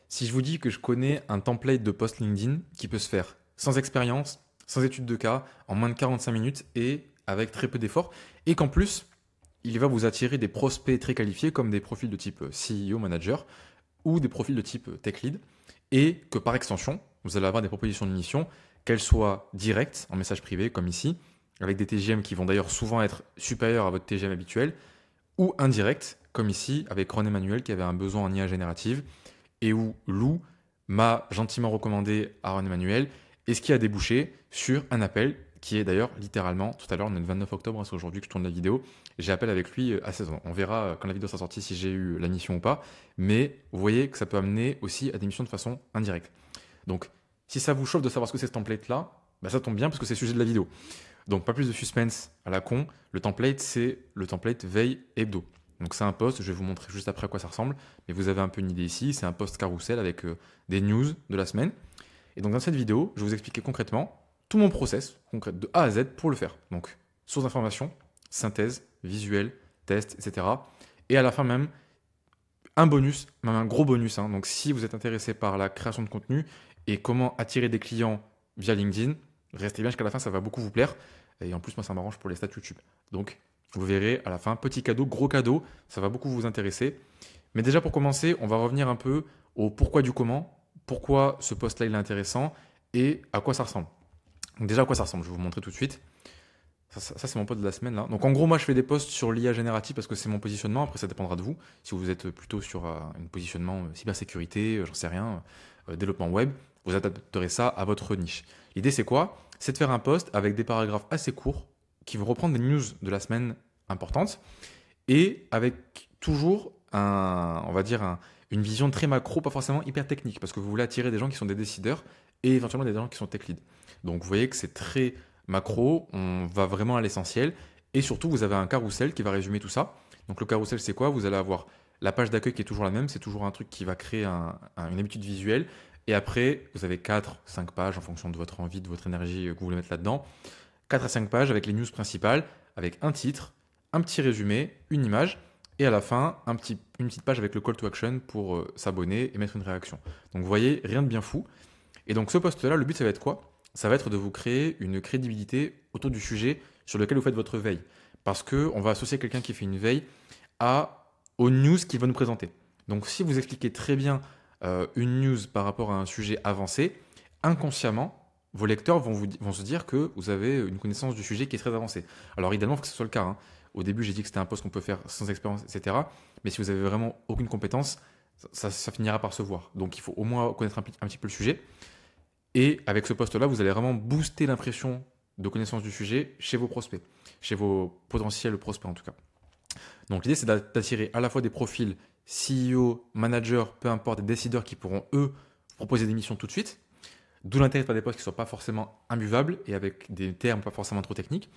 Si je vous dis que je connais un template de post LinkedIn qui peut se faire sans expérience, sans étude de cas, en moins de 45 minutes et avec très peu d'efforts, et qu'en plus, il va vous attirer des prospects très qualifiés comme des profils de type CEO, manager ou des profils de type tech lead, et que par extension, vous allez avoir des propositions de mission, qu'elles soient directes en message privé comme ici, avec des TGM qui vont d'ailleurs souvent être supérieurs à votre TGM habituel, ou indirectes comme ici avec Ron Emmanuel qui avait un besoin en IA générative et où Lou m'a gentiment recommandé Aaron Emmanuel, et ce qui a débouché sur un appel qui est d'ailleurs littéralement, tout à l'heure, on est le 29 octobre, c'est aujourd'hui que je tourne la vidéo, j'ai appel avec lui à 16 ans. On verra quand la vidéo sera sortie si j'ai eu la mission ou pas, mais vous voyez que ça peut amener aussi à des missions de façon indirecte. Donc, si ça vous chauffe de savoir ce que c'est ce template-là, bah ça tombe bien parce que c'est le sujet de la vidéo. Donc, pas plus de suspense à la con, le template, c'est le template veille hebdo. Donc c'est un post, je vais vous montrer juste après à quoi ça ressemble, mais vous avez un peu une idée ici, c'est un post carrousel avec des news de la semaine. Et donc dans cette vidéo, je vais vous expliquer concrètement tout mon process, concret, de A à Z pour le faire. Donc source d'information, synthèse, visuel, test, etc. Et à la fin même, un bonus, même un gros bonus. Donc si vous êtes intéressé par la création de contenu et comment attirer des clients via LinkedIn, restez bien jusqu'à la fin, ça va beaucoup vous plaire. Et en plus, moi, ça m'arrange pour les stats YouTube. Donc vous verrez à la fin, petit cadeau, gros cadeau, ça va beaucoup vous intéresser. Mais déjà pour commencer, on va revenir un peu au pourquoi du comment, pourquoi ce post-là il est intéressant et à quoi ça ressemble. Donc déjà à quoi ça ressemble, je vais vous montrer tout de suite. Ça, c'est mon post de la semaine là. Donc en gros, moi je fais des posts sur l'IA générative parce que c'est mon positionnement. Après, ça dépendra de vous. Si vous êtes plutôt sur un positionnement cybersécurité, j'en sais rien, développement web, vous adapterez ça à votre niche. L'idée c'est quoi? C'est de faire un post avec des paragraphes assez courts qui vont reprendre des news de la semaine importantes et avec toujours on va dire une vision très macro, pas forcément hyper technique, parce que vous voulez attirer des gens qui sont des décideurs et éventuellement des gens qui sont tech lead. Donc vous voyez que c'est très macro, on va vraiment à l'essentiel et surtout vous avez un carrousel qui va résumer tout ça. Donc le carrousel c'est quoi? Vous allez avoir la page d'accueil qui est toujours la même, c'est toujours un truc qui va créer une habitude visuelle. Et après, vous avez 4-5 pages en fonction de votre envie, de votre énergie que vous voulez mettre là-dedans. 4 à 5 pages avec les news principales, avec un titre, un petit résumé, une image, et à la fin, une petite page avec le call to action pour s'abonner et mettre une réaction. Donc vous voyez, rien de bien fou. Et donc ce post-là, le but, ça va être quoi? Ça va être de vous créer une crédibilité autour du sujet sur lequel vous faites votre veille. Parce qu'on va associer quelqu'un qui fait une veille aux news qu'il va nous présenter. Donc si vous expliquez très bien une news par rapport à un sujet avancé, inconsciemment, vos lecteurs vont se dire que vous avez une connaissance du sujet qui est très avancée. Alors idéalement, il faut que ce soit le cas. Au début, j'ai dit que c'était un poste qu'on peut faire sans expérience, etc. Mais si vous avez vraiment aucune compétence, ça finira par se voir. Donc il faut au moins connaître un petit peu le sujet. Et avec ce poste-là, vous allez vraiment booster l'impression de connaissance du sujet chez vos prospects, chez vos potentiels prospects en tout cas. Donc l'idée, c'est d'attirer à la fois des profils CEO, managers, peu importe, des décideurs qui pourront, eux, proposer des missions tout de suite. D'où l'intérêt de faire des postes qui ne soient pas forcément imbuvables et avec des termes pas forcément trop techniques.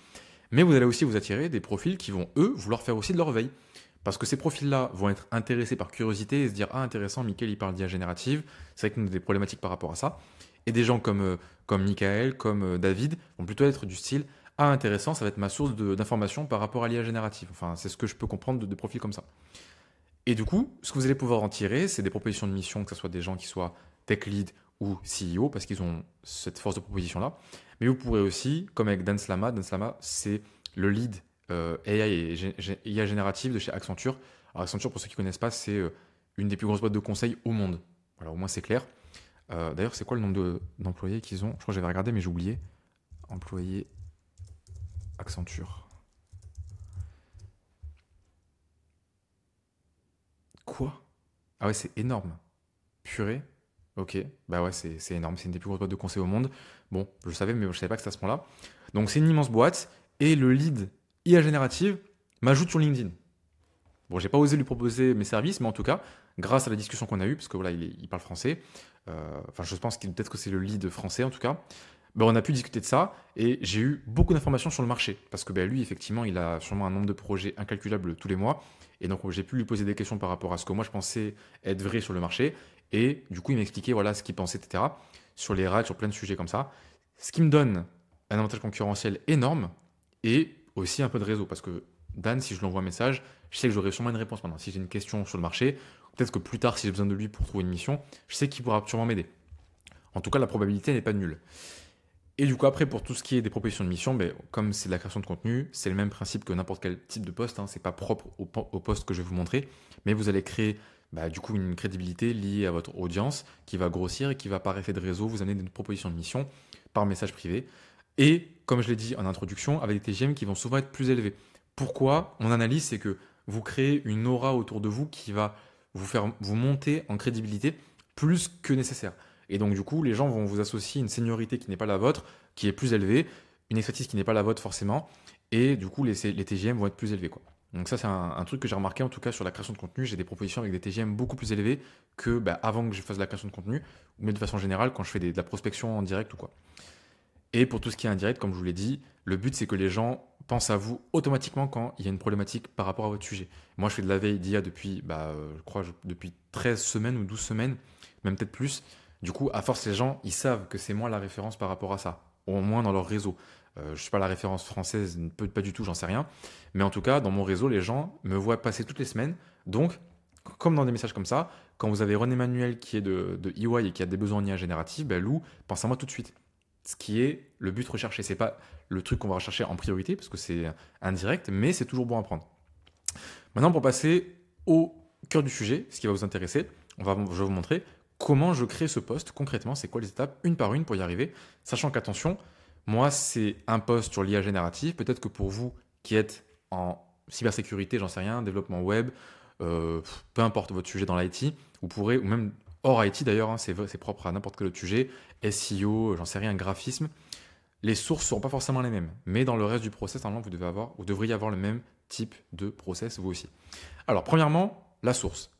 Mais vous allez aussi vous attirer des profils qui vont, eux, vouloir faire aussi de leur veille. Parce que ces profils-là vont être intéressés par curiosité et se dire « Ah, intéressant, Mickaël, il parle d'IA générative. » C'est vrai qu'on a des problématiques par rapport à ça. Et des gens comme Mickaël, comme David, vont plutôt être du style « Ah, intéressant, ça va être ma source d'information par rapport à l'IA générative. » Enfin, c'est ce que je peux comprendre de profils comme ça. Et du coup, ce que vous allez pouvoir en tirer, c'est des propositions de mission, que ce soit des gens qui soient tech lead ou CEO, parce qu'ils ont cette force de proposition-là. Mais vous pourrez aussi, comme avec Dan Slama, c'est le lead AI et IA générative de chez Accenture. Alors Accenture, pour ceux qui ne connaissent pas, c'est une des plus grosses boîtes de conseil au monde. Voilà, au moins c'est clair. D'ailleurs, c'est quoi le nombre d'employés qu'ils ont? Je crois que j'avais regardé, mais j'ai oublié. Employés Accenture. Quoi? Ah ouais, c'est énorme. Purée. Ok, bah ouais, c'est énorme. C'est une des plus grosses boîtes de conseil au monde. Bon, je le savais, mais je ne savais pas que c'était à ce point-là. Donc c'est une immense boîte. Et le lead IA générative m'ajoute sur LinkedIn. Bon, j'ai pas osé lui proposer mes services, mais en tout cas, grâce à la discussion qu'on a eue, parce que voilà, il parle français, enfin, je pense peut-être que c'est le lead français en tout cas, ben, on a pu discuter de ça et j'ai eu beaucoup d'informations sur le marché. Parce que ben, lui, effectivement, il a sûrement un nombre de projets incalculable tous les mois. Et donc, j'ai pu lui poser des questions par rapport à ce que moi je pensais être vrai sur le marché. Et du coup, il m'expliquait voilà, ce qu'il pensait, etc. Sur les rats, sur plein de sujets comme ça. Ce qui me donne un avantage concurrentiel énorme et aussi un peu de réseau. Parce que Dan, si je lui envoie un message, je sais que j'aurai sûrement une réponse maintenant. Si j'ai une question sur le marché, Peut-être que plus tard, si j'ai besoin de lui pour trouver une mission, je sais qu'il pourra sûrement m'aider. En tout cas, la probabilité n'est pas nulle. Et du coup, après, pour tout ce qui est des propositions de mission, ben, comme c'est de la création de contenu, c'est le même principe que n'importe quel type de poste. Hein, c'est pas propre au poste que je vais vous montrer, mais vous allez créer du coup une crédibilité liée à votre audience qui va grossir et qui va, par effet de réseau, vous amener des propositions de mission par message privé. Et comme je l'ai dit en introduction, avec des TGM qui vont souvent être plus élevés. Pourquoi? Mon analyse, c'est que vous créez une aura autour de vous qui va vous faire vous monter en crédibilité plus que nécessaire. Et donc, du coup, les gens vont vous associer une seniorité qui n'est pas la vôtre, qui est plus élevée, une expertise qui n'est pas la vôtre forcément, et du coup, les TGM vont être plus élevés, quoi. Donc ça, c'est un truc que j'ai remarqué, en tout cas, sur la création de contenu. J'ai des propositions avec des TGM beaucoup plus élevés que avant que je fasse de la création de contenu, mais de façon générale, quand je fais de la prospection en direct ou quoi. Et pour tout ce qui est indirect, comme je vous l'ai dit, le but, c'est que les gens pensent à vous automatiquement quand il y a une problématique par rapport à votre sujet. Moi, je fais de la veille d'IA depuis, je crois, depuis 13 semaines ou 12 semaines, même peut-être plus. Du coup, à force, les gens, ils savent que c'est moi la référence par rapport à ça, au moins dans leur réseau. Je ne suis pas la référence française, pas du tout, j'en sais rien. Mais en tout cas, dans mon réseau, les gens me voient passer toutes les semaines. Donc, comme dans des messages comme ça, quand vous avez René Manuel qui est de EY et qui a des besoins en IA générative, Lou, pense à moi tout de suite. Ce qui est le but recherché. C'est pas le truc qu'on va rechercher en priorité, parce que c'est indirect, mais c'est toujours bon à prendre. Maintenant, pour passer au cœur du sujet, ce qui va vous intéresser, je vais vous montrer comment je crée ce post concrètement, c'est quoi les étapes une par une pour y arriver, sachant qu'attention, moi c'est un post sur l'IA générative, peut-être que pour vous qui êtes en cybersécurité, j'en sais rien, développement web, peu importe votre sujet dans l'IT, vous pourrez, ou même hors IT d'ailleurs, hein, c'est propre à n'importe quel autre sujet, SEO, j'en sais rien, graphisme, les sources ne seront pas forcément les mêmes, mais dans le reste du process, normalement, vous devriez avoir le même type de process vous aussi. Alors premièrement, la source.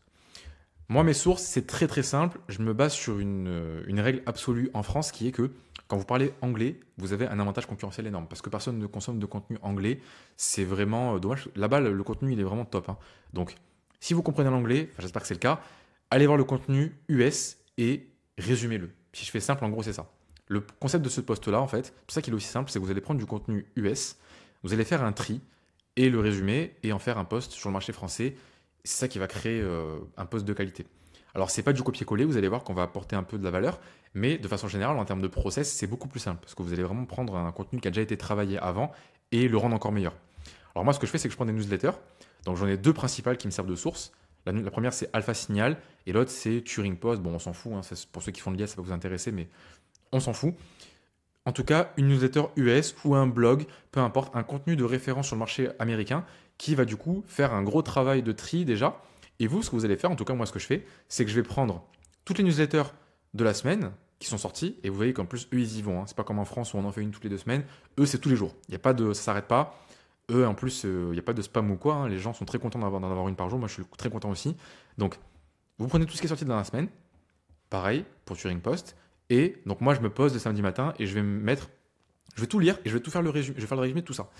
Moi, mes sources, c'est très très simple. Je me base sur une règle absolue en France qui est que quand vous parlez anglais, vous avez un avantage concurrentiel énorme parce que personne ne consomme de contenu anglais. C'est vraiment dommage. Là-bas, le contenu, il est vraiment top. Hein. Donc, si vous comprenez l'anglais, j'espère que c'est le cas, allez voir le contenu US et résumez-le. Si je fais simple, en gros, c'est ça. Le concept de ce post-là, en fait, pour ça qu'il est aussi simple, c'est que vous allez prendre du contenu US, vous allez faire un tri et le résumer et en faire un post sur le marché français. C'est ça qui va créer un post de qualité. Alors, c'est pas du copier-coller, vous allez voir qu'on va apporter un peu de la valeur, mais de façon générale, en termes de process, c'est beaucoup plus simple parce que vous allez vraiment prendre un contenu qui a déjà été travaillé avant et le rendre encore meilleur. Alors, moi, ce que je fais, c'est que je prends des newsletters. Donc, j'en ai deux principales qui me servent de source. La première, c'est Alpha Signal et l'autre, c'est Turing Post. Bon, on s'en fout, hein, pour ceux qui font de l'IA, ça va vous intéresser, mais on s'en fout. En tout cas, une newsletter US ou un blog, peu importe, un contenu de référence sur le marché américain qui va du coup faire un gros travail de tri déjà. Et vous, ce que vous allez faire, en tout cas moi ce que je fais, c'est que je vais prendre toutes les newsletters de la semaine qui sont sorties, et vous voyez qu'en plus eux ils y vont. Hein. C'est pas comme en France où on en fait une toutes les 2 semaines. Eux c'est tous les jours. Il y a pas de, ça s'arrête pas. Eux en plus il n'y a pas de spam ou quoi. Hein. Les gens sont très contents d'en avoir une par jour. Moi je suis très content aussi. Donc vous prenez tout ce qui est sorti dans la semaine. Pareil pour Turing Post. Et donc moi je me pose le samedi matin et je vais tout lire et je vais tout faire le résumé. Je vais faire le résumé de tout ça.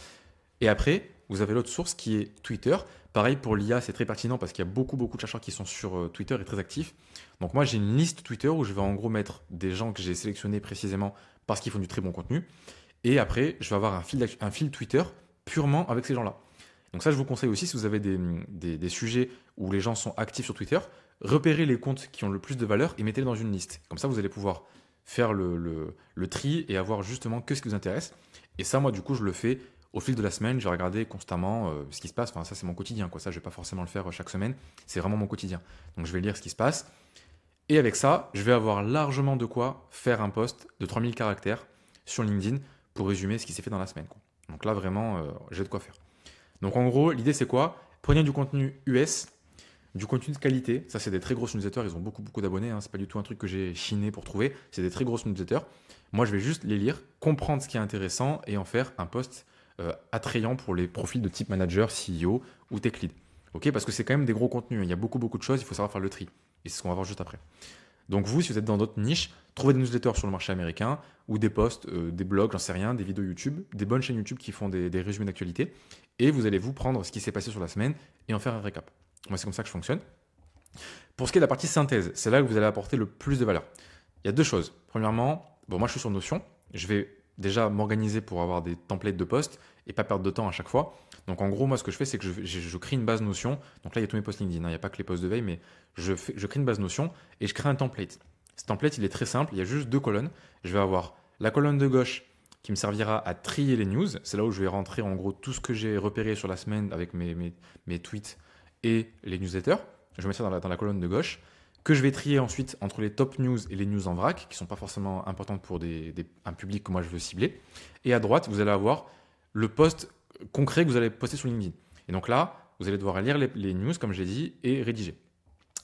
Et après, vous avez l'autre source qui est Twitter. Pareil pour l'IA, c'est très pertinent parce qu'il y a beaucoup de chercheurs qui sont sur Twitter et très actifs. Donc moi, j'ai une liste Twitter où je vais en gros mettre des gens que j'ai sélectionnés précisément parce qu'ils font du très bon contenu. Et après, je vais avoir un fil Twitter purement avec ces gens-là. Donc ça, je vous conseille aussi, si vous avez des sujets où les gens sont actifs sur Twitter, repérez les comptes qui ont le plus de valeur et mettez-les dans une liste. Comme ça, vous allez pouvoir faire le tri et avoir justement que ce qui vous intéresse. Et ça, moi, du coup, je le fais au fil de la semaine. Je vais regarder constamment ce qui se passe. Enfin, ça, c'est mon quotidien, quoi. Ça, je vais pas forcément le faire chaque semaine. C'est vraiment mon quotidien. Donc, je vais lire ce qui se passe. Et avec ça, je vais avoir largement de quoi faire un post de 3000 caractères sur LinkedIn pour résumer ce qui s'est fait dans la semaine, quoi. Donc là, vraiment, j'ai de quoi faire. Donc, en gros, l'idée, c'est quoi? Prenez du contenu US, du contenu de qualité. Ça, c'est des très grosses newsletters. Ils ont beaucoup d'abonnés. Hein. C'est pas du tout un truc que j'ai chiné pour trouver. C'est des très grosses newsletters. Moi, je vais juste les lire, comprendre ce qui est intéressant et en faire un post attrayant pour les profils de type manager, CEO ou tech lead. Ok, parce que c'est quand même des gros contenus. Il y a beaucoup de choses. Il faut savoir faire le tri. Et c'est ce qu'on va voir juste après. Donc vous, si vous êtes dans d'autres niches, trouvez des newsletters sur le marché américain ou des posts, des blogs, j'en sais rien, des vidéos YouTube, des bonnes chaînes YouTube qui font des résumés d'actualité. Et vous allez vous prendre ce qui s'est passé sur la semaine et en faire un récap. Moi, c'est comme ça que je fonctionne. Pour ce qui est de la partie synthèse, c'est là que vous allez apporter le plus de valeur. Il y a deux choses. Premièrement, moi je suis sur Notion. Je vais déjà m'organiser pour avoir des templates de posts et pas perdre de temps à chaque fois. Donc en gros, moi, ce que je fais, c'est que je crée une base Notion. Donc là, il y a tous mes posts LinkedIn, hein. Il n'y a pas que les posts de veille, mais je crée une base Notion et je crée un template. Ce template, il est très simple. Il y a juste deux colonnes. Je vais avoir la colonne de gauche qui me servira à trier les news. C'est là où je vais rentrer en gros tout ce que j'ai repéré sur la semaine avec mes tweets et les newsletters. Je mets ça dans la colonne de gauche, que je vais trier ensuite entre les top news et les news en vrac, qui ne sont pas forcément importantes pour un public que moi je veux cibler. Et à droite, vous allez avoir le post concret que vous allez poster sur LinkedIn. Et donc là, vous allez devoir lire les news, comme je l'ai dit, et rédiger.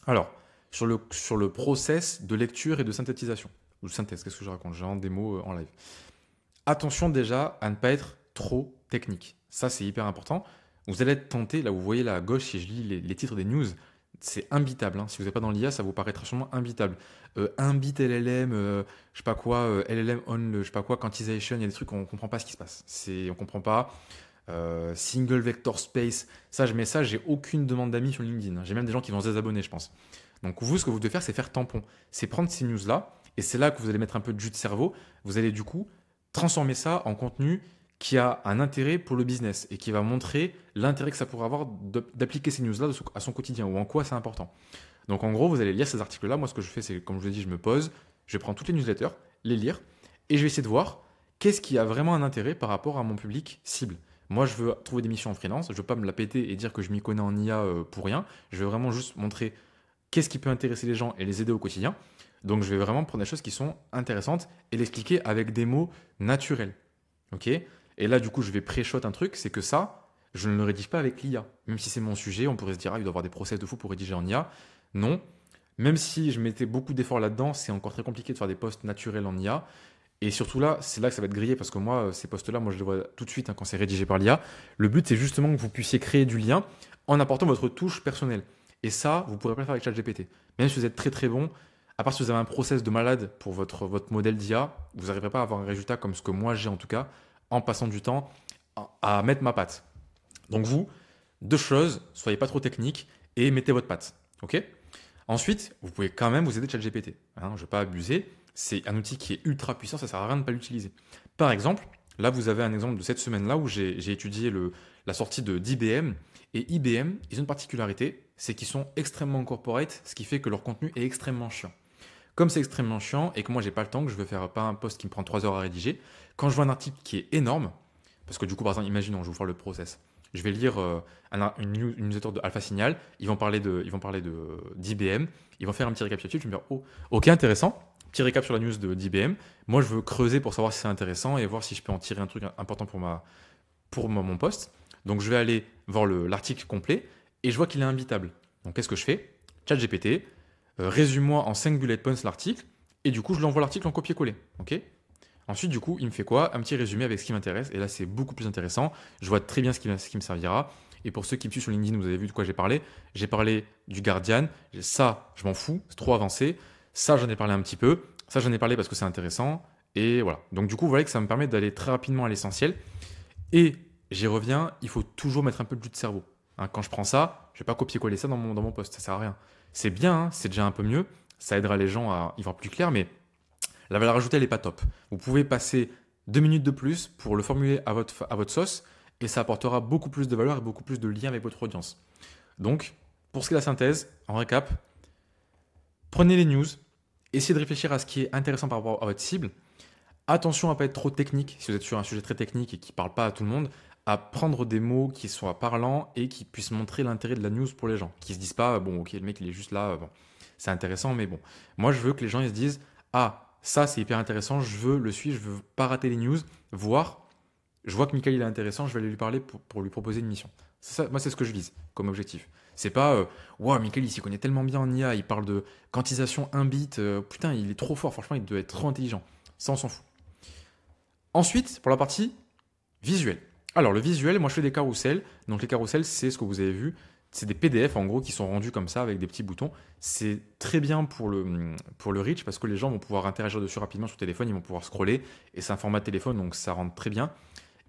Alors, sur le process de lecture et de synthétisation, ou de synthèse, qu'est-ce que je raconte? J'ai des mots en live. Attention déjà à ne pas être trop technique. Ça, c'est hyper important. Vous allez être tenté, là vous voyez là à gauche, si je lis les titres des news, c'est imbitable. Si vous n'êtes pas dans l'IA, ça vous paraîtra sûrement imbitable. Un bit LLM, je sais pas quoi, LLM on, je sais pas quoi, quantization, il y a des trucs on ne comprend pas ce qui se passe. On ne comprend pas. Single vector space, ça je mets ça, j'ai aucune demande d'amis sur LinkedIn. J'ai même des gens qui vont se désabonner, je pense. Donc vous, ce que vous devez faire, c'est faire tampon. C'est prendre ces news-là, et c'est là que vous allez mettre un peu de jus de cerveau. Vous allez du coup transformer ça en contenu qui a un intérêt pour le business et qui va montrer l'intérêt que ça pourrait avoir d'appliquer ces news-là à son quotidien ou en quoi c'est important. Donc en gros, vous allez lire ces articles-là. Moi, ce que je fais, c'est, comme je vous l'ai dit, je me pose, je prends toutes les newsletters, les lire, et je vais essayer de voir qu'est-ce qui a vraiment un intérêt par rapport à mon public cible. Moi, je veux trouver des missions en freelance, je ne veux pas me la péter et dire que je m'y connais en IA pour rien. Je veux vraiment juste montrer qu'est-ce qui peut intéresser les gens et les aider au quotidien. Donc je vais vraiment prendre des choses qui sont intéressantes et l'expliquer avec des mots naturels. Ok ? Et là, du coup, je vais pré-shot un truc, c'est que ça, je ne le rédige pas avec l'IA. Même si c'est mon sujet, on pourrait se dire, ah, il doit y avoir des process de fou pour rédiger en IA. Non. Même si je mettais beaucoup d'efforts là-dedans, c'est encore très compliqué de faire des posts naturels en IA. Et surtout là, c'est là que ça va être grillé parce que moi, ces posts-là, moi, je les vois tout de suite quand c'est rédigé par l'IA. Le but, c'est justement que vous puissiez créer du lien en apportant votre touche personnelle. Et ça, vous ne pourrez pas le faire avec ChatGPT. Même si vous êtes très très bon, à part si vous avez un process de malade pour votre modèle d'IA, vous n'arriverez pas à avoir un résultat comme ce que moi j'ai en tout cas, en passant du temps à mettre ma patte. Donc vous, deux choses, soyez pas trop technique et mettez votre patte. Ok ? Ensuite, vous pouvez quand même vous aider de ChatGPT. Je ne vais pas abuser. C'est un outil qui est ultra puissant, ça ne sert à rien de ne pas l'utiliser. Par exemple, là vous avez un exemple de cette semaine-là où j'ai étudié la sortie d'IBM. Et IBM, ils ont une particularité, c'est qu'ils sont extrêmement corporate, ce qui fait que leur contenu est extrêmement chiant. Comme c'est extrêmement chiant et que moi j'ai pas le temps, que je veux faire pas un post qui me prend 3 heures à rédiger, quand je vois un article qui est énorme, parce que du coup par exemple, imaginons, je vais vous faire le process, je vais lire une newsletter de Alpha Signal, ils vont parler d'IBM, ils vont faire un petit récapitulatif, je vais me dire, oh, ok, intéressant, petit récap sur la news d'IBM, moi je veux creuser pour savoir si c'est intéressant et voir si je peux en tirer un truc important pour mon post. Donc je vais aller voir l'article complet et je vois qu'il est imbitable. Donc qu'est-ce que je fais? ChatGPT, résume-moi en 5 bullet points l'article, et du coup, je lui envoie l'article en copier-coller. Ok ? Ensuite, du coup, il me fait quoi? Un petit résumé avec ce qui m'intéresse, et là, c'est beaucoup plus intéressant. Je vois très bien ce qui me servira. Et pour ceux qui me suivent sur LinkedIn, vous avez vu de quoi j'ai parlé. J'ai parlé du Guardian. Ça, je m'en fous, c'est trop avancé. Ça, j'en ai parlé un petit peu. Ça, j'en ai parlé parce que c'est intéressant. Et voilà. Donc, du coup, vous voyez que ça me permet d'aller très rapidement à l'essentiel. Et j'y reviens, il faut toujours mettre un peu de jus de cerveau. Quand je prends ça, je ne vais pas copier-coller ça dans mon post, ça ne sert à rien. C'est bien, c'est déjà un peu mieux, ça aidera les gens à y voir plus clair, mais la valeur ajoutée, elle n'est pas top. Vous pouvez passer 2 minutes de plus pour le formuler à votre sauce, et ça apportera beaucoup plus de valeur et beaucoup plus de lien avec votre audience. Donc, pour ce qui est de la synthèse, en récap, prenez les news, essayez de réfléchir à ce qui est intéressant par rapport à votre cible. Attention à ne pas être trop technique, si vous êtes sur un sujet très technique et qui ne parle pas à tout le monde, à prendre des mots qui soient parlants et qui puissent montrer l'intérêt de la news pour les gens. Qui se disent pas, bon, ok, le mec, il est juste là, bon, c'est intéressant, mais bon. Moi, je veux que les gens ils se disent, ah, ça, c'est hyper intéressant, je veux le suivre, je veux pas rater les news, voire, je vois que Michael, il est intéressant, je vais aller lui parler pour lui proposer une mission. Ça, moi, c'est ce que je vise comme objectif. C'est pas, wow, Michael, il s'y connaît tellement bien en IA, il parle de quantisation 1 bit, putain, il est trop fort, franchement, il doit être trop intelligent. Ça, on s'en fout. Ensuite, pour la partie visuelle. Alors, le visuel, moi, je fais des carousels. Donc, les carousels, c'est ce que vous avez vu. C'est des PDF, en gros, qui sont rendus comme ça, avec des petits boutons. C'est très bien pour le reach, parce que les gens vont pouvoir interagir dessus rapidement sur téléphone, ils vont pouvoir scroller. Et c'est un format de téléphone, donc ça rentre très bien.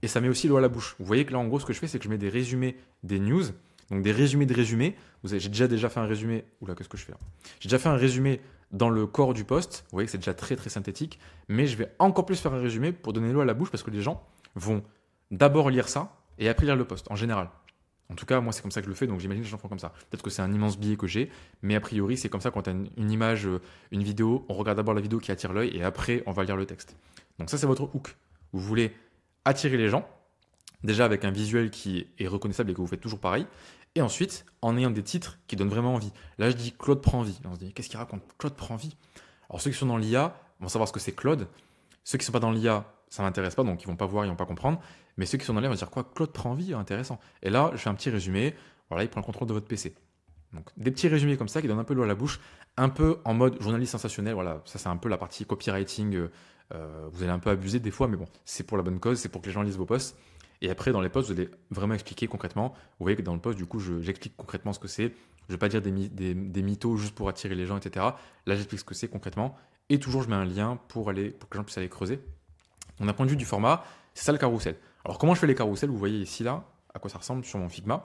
Et ça met aussi l'eau à la bouche. Vous voyez que là, en gros, ce que je fais, c'est que je mets des résumés des news. Donc, des résumés de résumés. J'ai déjà fait un résumé. Oula, qu'est-ce que je fais là? J'ai déjà fait un résumé dans le corps du post. Vous voyez que c'est déjà très, très synthétique. Mais je vais encore plus faire un résumé pour donner l'eau à la bouche, parce que les gens vont d'abord lire ça et après lire le post, en général. En tout cas, moi, c'est comme ça que je le fais, donc j'imagine que les gens font comme ça. Peut-être que c'est un immense biais que j'ai, mais a priori, c'est comme ça quand tu as une image, une vidéo, on regarde d'abord la vidéo qui attire l'œil et après, on va lire le texte. Donc ça, c'est votre hook. Vous voulez attirer les gens, déjà avec un visuel qui est reconnaissable et que vous faites toujours pareil, et ensuite, en ayant des titres qui donnent vraiment envie. Là, je dis Claude prend envie. Là, on se dit, qu'est-ce qu'il raconte? Claude prend envie. Alors, ceux qui sont dans l'IA vont savoir ce que c'est Claude. Ceux qui ne sont pas dans l'IA, ça ne m'intéresse pas, donc ils ne vont pas voir, ils ne vont pas comprendre. Mais ceux qui sont dans l'IA vont se dire quoi? Claude prend envie, intéressant. Et là, je fais un petit résumé. Voilà, il prend le contrôle de votre PC. Donc, des petits résumés comme ça qui donnent un peu l'eau à la bouche, un peu en mode journaliste sensationnel. Voilà, ça, c'est un peu la partie copywriting. Vous allez un peu abuser des fois, mais bon, c'est pour la bonne cause, c'est pour que les gens lisent vos posts. Et après, dans les posts, vous allez vraiment expliquer concrètement. Vous voyez que dans le post, du coup, j'explique concrètement ce que c'est. Je ne vais pas dire des mythos juste pour attirer les gens, etc. Là, j'explique ce que c'est concrètement. Et toujours, je mets un lien pour que les gens puissent aller creuser. Donc, d'un point de vue du format, c'est ça le carrousel. Alors, comment je fais les carousels? Vous voyez ici, là, à quoi ça ressemble sur mon Figma.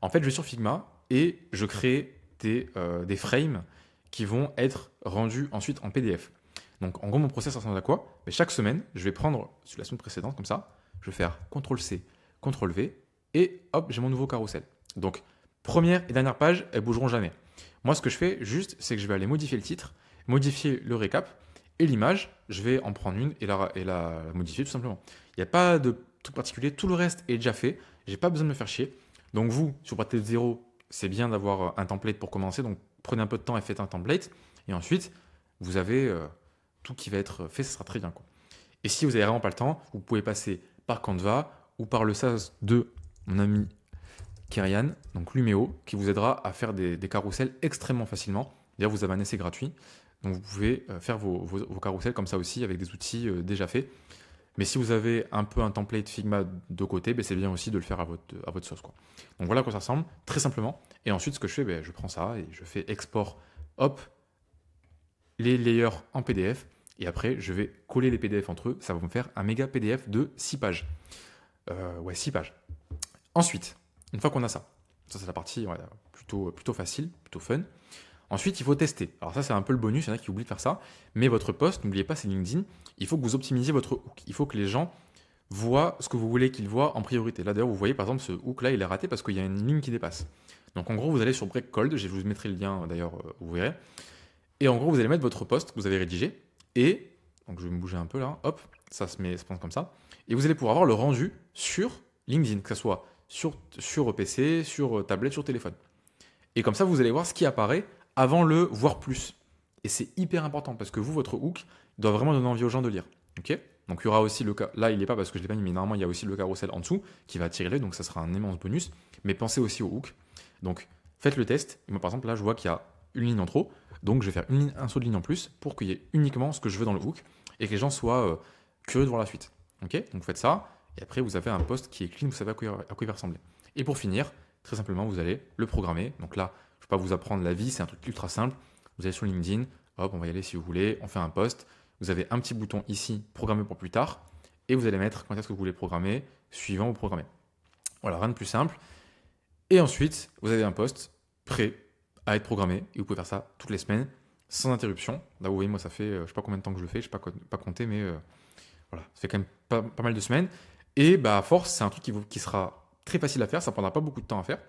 En fait, je vais sur Figma et je crée des frames qui vont être rendus ensuite en PDF. Donc, en gros, mon process ressemble à quoi? Mais chaque semaine, je vais prendre sur la semaine précédente, comme ça, je vais faire CTRL-C, CTRL-V, et hop, j'ai mon nouveau carrousel. Donc, première et dernière page, elles bougeront jamais. Moi, ce que je fais juste, c'est que je vais aller modifier le titre, modifier le récap, et l'image, je vais en prendre une et la modifier tout simplement. Il n'y a pas de truc particulier, tout le reste est déjà fait, j'ai pas besoin de me faire chier. Donc vous, si vous partez de zéro, c'est bien d'avoir un template pour commencer, donc prenez un peu de temps et faites un template, et ensuite, vous avez tout qui va être fait, ça sera très bien, quoi. Et si vous n'avez vraiment pas le temps, vous pouvez passer par Canva ou par le SaaS de mon ami Kerian, donc Lumeo, qui vous aidera à faire des carousels extrêmement facilement. D'ailleurs, vous avez un essai gratuit, donc vous pouvez faire vos carousels comme ça aussi avec des outils déjà faits. Mais si vous avez un peu un template Figma de côté, c'est bien aussi de le faire à votre sauce, quoi. Donc voilà à quoi ça ressemble, très simplement. Et ensuite, ce que je fais, je prends ça et je fais export, hop, les layers en PDF. Et après, je vais coller les PDF entre eux. Ça va me faire un méga PDF de 6 pages. 6 pages. Ensuite, une fois qu'on a ça c'est la partie plutôt facile, plutôt fun. Ensuite, il faut tester. Alors ça, c'est un peu le bonus, il y en a qui oublient de faire ça. Mais votre post, n'oubliez pas, c'est LinkedIn. Il faut que vous optimisiez votre hook. Il faut que les gens voient ce que vous voulez qu'ils voient en priorité. Là, d'ailleurs, vous voyez, par exemple, ce hook-là, il est raté parce qu'il y a une ligne qui dépasse. Donc, en gros, vous allez sur Breakcold. Je vous mettrai le lien, d'ailleurs, vous verrez. Et en gros, vous allez mettre votre post que vous avez rédigé. Et, donc je vais me bouger un peu là, hop, ça se pense comme ça. Et vous allez pouvoir avoir le rendu sur LinkedIn, que ce soit sur PC, sur tablette, sur téléphone. Et comme ça, vous allez voir ce qui apparaît avant le voir plus. Et c'est hyper important parce que vous, votre hook, doit vraiment donner envie aux gens de lire. Ok? Donc il y aura aussi le cas, là il n'est pas parce que je ne l'ai pas mis, mais normalement il y a aussi le carrousel en dessous qui va attirer l'œil, donc ça sera un immense bonus. Mais pensez aussi au hook. Donc faites le test. Et moi par exemple là je vois qu'il y a une ligne en trop. Donc, je vais faire un saut de ligne en plus pour qu'il y ait uniquement ce que je veux dans le hook et que les gens soient curieux de voir la suite. Ok? Donc, faites ça et après, vous avez un post qui est clean, vous savez à quoi il va ressembler. Et pour finir, très simplement, vous allez le programmer. Donc là, je ne vais pas vous apprendre la vie, c'est un truc ultra simple. Vous allez sur LinkedIn, hop, on va y aller si vous voulez, on fait un post. Vous avez un petit bouton ici, programmer pour plus tard, et vous allez mettre quand est-ce que vous voulez programmer, suivant vous programmez. Voilà, rien de plus simple. Et ensuite, vous avez un post prêt à être programmé et vous pouvez faire ça toutes les semaines sans interruption. Là, vous voyez, moi, ça fait je ne sais pas combien de temps que je le fais, je ne sais pas compter, mais voilà, ça fait quand même pas mal de semaines. Et à force, c'est un truc qui sera très facile à faire, ça ne prendra pas beaucoup de temps à faire.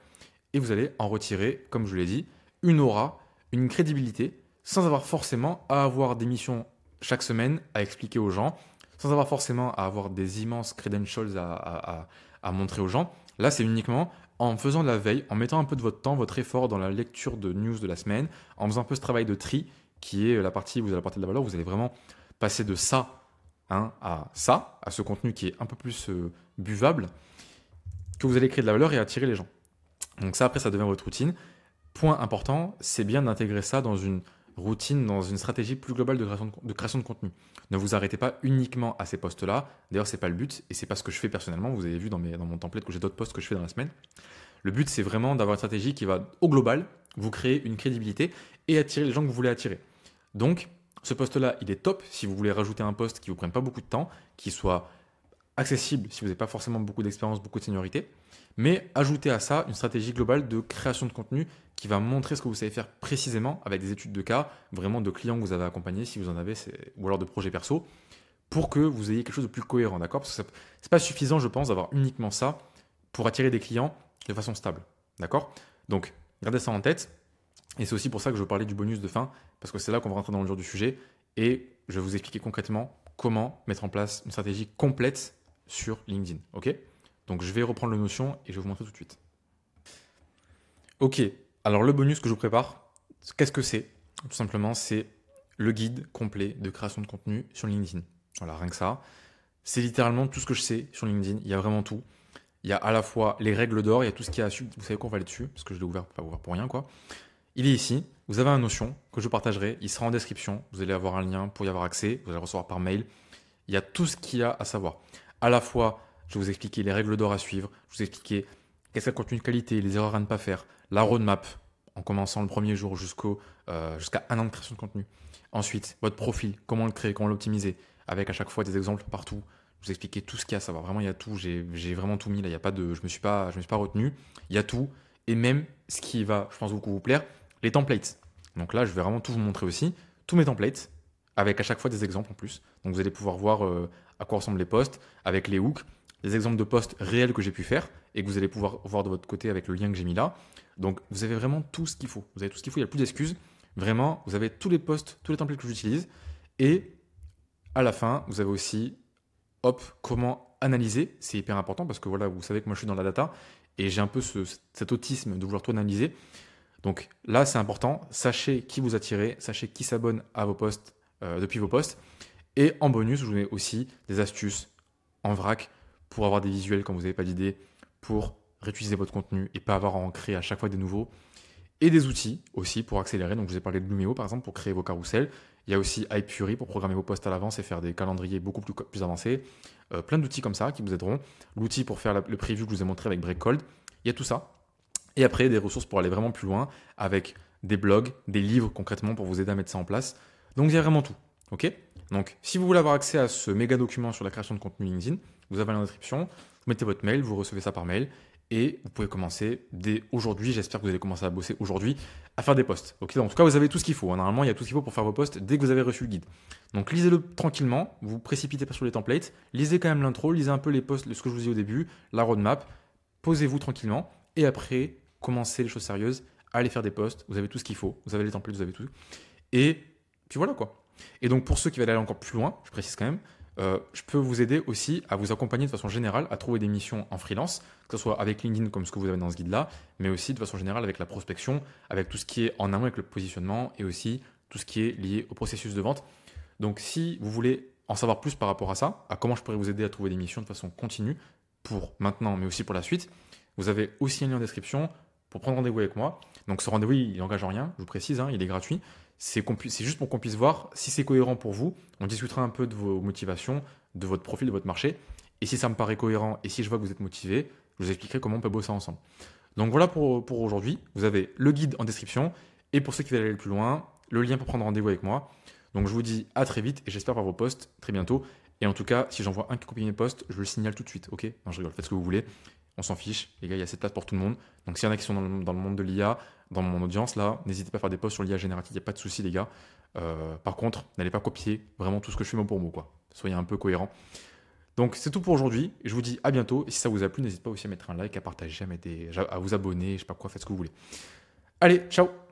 Et vous allez en retirer, comme je vous l'ai dit, une aura, une crédibilité, sans avoir forcément à avoir des missions chaque semaine à expliquer aux gens, sans avoir forcément à avoir des immenses credentials à montrer aux gens. Là, c'est uniquement en faisant de la veille, en mettant un peu de votre temps, votre effort dans la lecture de news de la semaine, en faisant un peu ce travail de tri, qui est la partie où vous allez apporter de la valeur, vous allez vraiment passer de ça, à ce contenu qui est un peu plus buvable, que vous allez créer de la valeur et attirer les gens. Donc ça, après, ça devient votre routine. Point important, c'est bien d'intégrer ça dans une routine, dans une stratégie plus globale de création de contenu. Ne vous arrêtez pas uniquement à ces posts-là. D'ailleurs, ce n'est pas le but et ce n'est pas ce que je fais personnellement. Vous avez vu dans mon template que j'ai d'autres posts que je fais dans la semaine. Le but, c'est vraiment d'avoir une stratégie qui va, au global, vous créer une crédibilité et attirer les gens que vous voulez attirer. Donc, ce post-là, il est top si vous voulez rajouter un post qui ne vous prenne pas beaucoup de temps, qui soit accessible si vous n'avez pas forcément beaucoup d'expérience, beaucoup de seniorité, mais ajoutez à ça une stratégie globale de création de contenu qui va montrer ce que vous savez faire précisément avec des études de cas, vraiment de clients que vous avez accompagnés si vous en avez, ou alors de projets perso, pour que vous ayez quelque chose de plus cohérent, d'accord? Parce que c'est pas suffisant, je pense, d'avoir uniquement ça pour attirer des clients de façon stable. D'accord? Donc, gardez ça en tête. Et c'est aussi pour ça que je veux parler du bonus de fin, parce que c'est là qu'on va rentrer dans le dur du sujet. Et je vais vous expliquer concrètement comment mettre en place une stratégie complète sur LinkedIn. Ok? Donc, je vais reprendre la notion et je vais vous montrer tout de suite. Ok, alors le bonus que je vous prépare, qu'est-ce que c'est? Tout simplement, c'est le guide complet de création de contenu sur LinkedIn. Voilà, rien que ça. C'est littéralement tout ce que je sais sur LinkedIn. Il y a vraiment tout. Il y a à la fois les règles d'or, il y a tout ce qu'il y a à suivre. Vous savez quoi, on va aller dessus, parce que je l'ai ouvert, pas ouvert pour rien, quoi. Il est ici. Vous avez un Notion que je partagerai. Il sera en description. Vous allez avoir un lien pour y avoir accès. Vous allez le recevoir par mail. Il y a tout ce qu'il y a à savoir. À la fois, je vais vous expliquer les règles d'or à suivre. Je vais vous expliquer qu'est-ce qu'un contenu de qualité, les erreurs à ne pas faire, la roadmap, en commençant le premier jour jusqu'à un an de création de contenu. Ensuite, votre profil, comment le créer, comment l'optimiser, avec à chaque fois des exemples partout. Je vous expliquer tout ce qu'il y a à savoir. Vraiment, il y a tout. J'ai vraiment tout mis là. Il y a pas de, je me suis pas retenu. Il y a tout. Et même ce qui va, je pense, beaucoup vous plaire, les templates. Donc là, je vais vraiment tout vous montrer aussi. Tous mes templates, avec à chaque fois des exemples en plus. Donc vous allez pouvoir voir à quoi ressemblent les posts, avec les hooks, des exemples de posts réels que j'ai pu faire et que vous allez pouvoir voir de votre côté avec le lien que j'ai mis là. Donc vous avez vraiment tout ce qu'il faut. Vous avez tout ce qu'il faut, il n'y a plus d'excuses. Vraiment, vous avez tous les posts, tous les templates que j'utilise. Et à la fin, vous avez aussi, hop, comment analyser. C'est hyper important parce que voilà, vous savez que moi je suis dans la data et j'ai un peu cet autisme de vouloir tout analyser. Donc là, c'est important. Sachez qui vous attirez, sachez qui s'abonne à vos posts depuis vos posts. Et en bonus, je vous mets aussi des astuces en vrac pour avoir des visuels quand vous n'avez pas d'idée, pour réutiliser votre contenu et pas avoir à en créer à chaque fois des nouveaux. Et des outils aussi pour accélérer. Donc je vous ai parlé de Lumeo par exemple pour créer vos carousels. Il y a aussi iFury pour programmer vos posts à l'avance et faire des calendriers beaucoup plus avancés. Plein d'outils comme ça qui vous aideront. L'outil pour faire le preview que je vous ai montré avec Breakcold. Il y a tout ça. Et après, des ressources pour aller vraiment plus loin avec des blogs, des livres concrètement pour vous aider à mettre ça en place. Donc il y a vraiment tout. Ok? Donc si vous voulez avoir accès à ce méga document sur la création de contenu LinkedIn, vous avez la description, vous mettez votre mail, vous recevez ça par mail et vous pouvez commencer dès aujourd'hui. J'espère que vous allez commencer à bosser aujourd'hui à faire des posts. Ok, donc, en tout cas, vous avez tout ce qu'il faut. Normalement, il y a tout ce qu'il faut pour faire vos posts dès que vous avez reçu le guide. Donc lisez-le tranquillement, vous ne précipitez pas sur les templates, lisez quand même l'intro, lisez un peu les posts, ce que je vous ai dit au début, la roadmap, posez-vous tranquillement et après, commencez les choses sérieuses, allez faire des posts, vous avez tout ce qu'il faut, vous avez les templates, vous avez tout. Et puis voilà quoi. Et donc pour ceux qui veulent aller encore plus loin, je précise quand même, je peux vous aider aussi à vous accompagner de façon générale à trouver des missions en freelance, que ce soit avec LinkedIn comme ce que vous avez dans ce guide-là, mais aussi de façon générale avec la prospection, avec tout ce qui est en amont avec le positionnement et aussi tout ce qui est lié au processus de vente. Donc si vous voulez en savoir plus par rapport à ça, à comment je pourrais vous aider à trouver des missions de façon continue pour maintenant, mais aussi pour la suite, vous avez aussi un lien en description pour prendre rendez-vous avec moi. Donc ce rendez-vous, il n'engage en rien, je vous précise, il est gratuit. C'est juste pour qu'on puisse voir si c'est cohérent pour vous. On discutera un peu de vos motivations, de votre profil, de votre marché. Et si ça me paraît cohérent et si je vois que vous êtes motivé, je vous expliquerai comment on peut bosser ensemble. Donc voilà pour aujourd'hui. Vous avez le guide en description. Et pour ceux qui veulent aller plus loin, le lien pour prendre rendez-vous avec moi. Donc je vous dis à très vite et j'espère voir vos posts très bientôt. Et en tout cas, si j'en vois un qui copie mes posts, je le signale tout de suite. Ok? Non, je rigole, faites ce que vous voulez. On s'en fiche. Les gars, il y a cette place pour tout le monde. Donc s'il y en a qui sont dans le monde de l'IA, dans mon audience là, n'hésitez pas à faire des posts sur l'IA générative, il n'y a pas de souci les gars. Par contre, n'allez pas copier vraiment tout ce que je fais mot pour mot, quoi. Soyez un peu cohérent. Donc c'est tout pour aujourd'hui. Je vous dis à bientôt. Et si ça vous a plu, n'hésitez pas aussi à mettre un like, à partager, à vous abonner, je sais pas quoi, faites ce que vous voulez. Allez, ciao!